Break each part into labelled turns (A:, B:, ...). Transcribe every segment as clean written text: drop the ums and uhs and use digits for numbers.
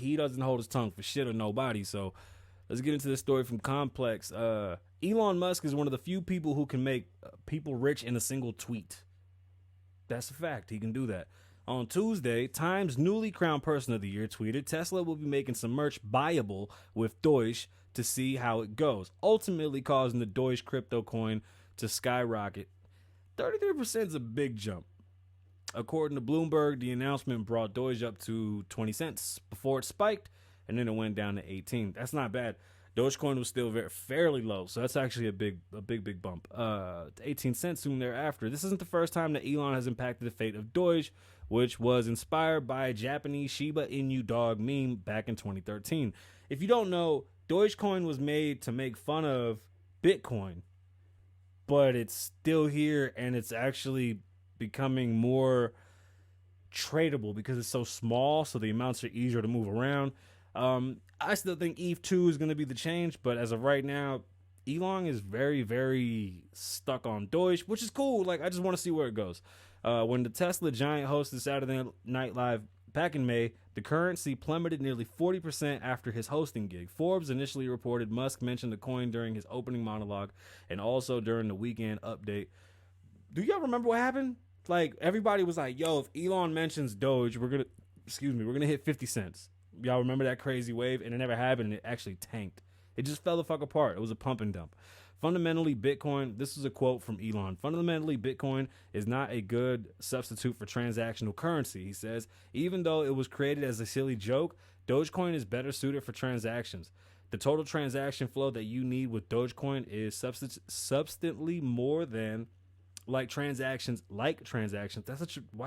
A: he doesn't hold his tongue for shit or nobody. So let's get into this story from Complex. Elon Musk is one of the few people who can make people rich in a single tweet. That's a fact. He can do that. On Tuesday, Time's newly crowned Person of the Year tweeted Tesla will be making some merch buyable with Doge to see how it goes, ultimately causing the Doge crypto coin to skyrocket. 33% is a big jump. According to Bloomberg, the announcement brought Doge up to 20 cents before it spiked, and then it went down to 18. That's not bad. Dogecoin was still fairly low, so that's actually a big bump. 18 cents soon thereafter. This isn't the first time that Elon has impacted the fate of Doge, which was inspired by a Japanese Shiba Inu dog meme back in 2013. If you don't know, Dogecoin was made to make fun of Bitcoin, but it's still here, and it's actually becoming more tradable because it's so small, so the amounts are easier to move around. I still think ETH 2 is going to be the change, but as of right now, Elon is very, very stuck on Doge, which is cool. Like, I just want to see where it goes. When the Tesla giant hosted Saturday Night Live back in May, the currency plummeted nearly 40% after his hosting gig. Forbes initially reported Musk mentioned the coin during his opening monologue and also during the weekend update. Do y'all remember what happened? Like, everybody was like, yo, if Elon mentions Doge, we're going to hit 50 cents. Y'all remember that crazy wave? And it never happened. It actually tanked. It just fell the fuck apart. It was a pump and dump. Fundamentally, Bitcoin, this is a quote from Elon. Fundamentally, Bitcoin is not a good substitute for transactional currency. He says, even though it was created as a silly joke, Dogecoin is better suited for transactions. The total transaction flow that you need with Dogecoin is substantially more than like transactions. Why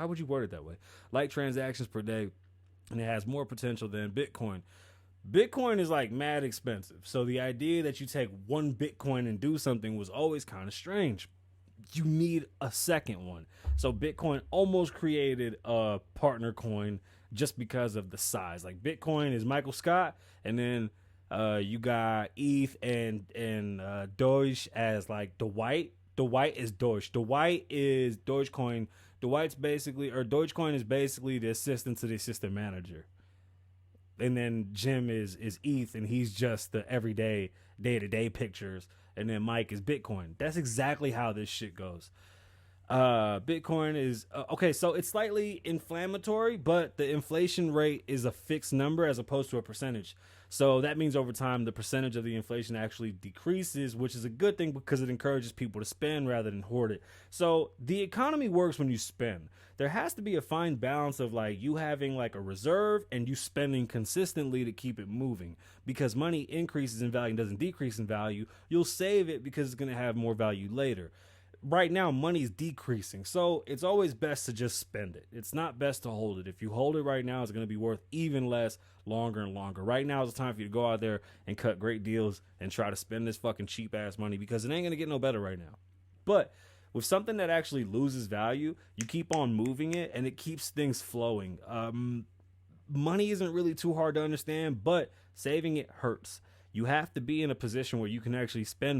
A: would you word it that way? Like transactions per day. And it has more potential than Bitcoin. Bitcoin is like mad expensive. So the idea that you take one Bitcoin and do something was always kind of strange. You need a second one. So Bitcoin almost created a partner coin just because of the size. Like Bitcoin is Michael Scott, and then you got ETH and Doge as like Dwight. Dwight is Doge. Dwight is Dogecoin. Dogecoin is basically the assistant to the assistant manager. And then Jim is ETH, and he's just the everyday, day-to-day pictures. And then Mike is Bitcoin. That's exactly how this shit goes. Bitcoin is okay, so it's slightly inflammatory, but the inflation rate is a fixed number as opposed to a percentage. So that means over time the percentage of the inflation actually decreases, which is a good thing because it encourages people to spend rather than hoard it. So the economy works when you spend. There has to be a fine balance of like you having like a reserve and you spending consistently to keep it moving, because money increases in value and doesn't decrease in value. You'll save it because it's going to have more value later. Right now, money is decreasing, so it's always best to just spend it. It's not best to hold it. If you hold it right now, it's going to be worth even less longer and longer. Right now is the time for you to go out there and cut great deals and try to spend this fucking cheap-ass money, because it ain't going to get no better right now. But with something that actually loses value, you keep on moving it, and it keeps things flowing. Money isn't really too hard to understand, but saving it hurts. You have to be in a position where you can actually spend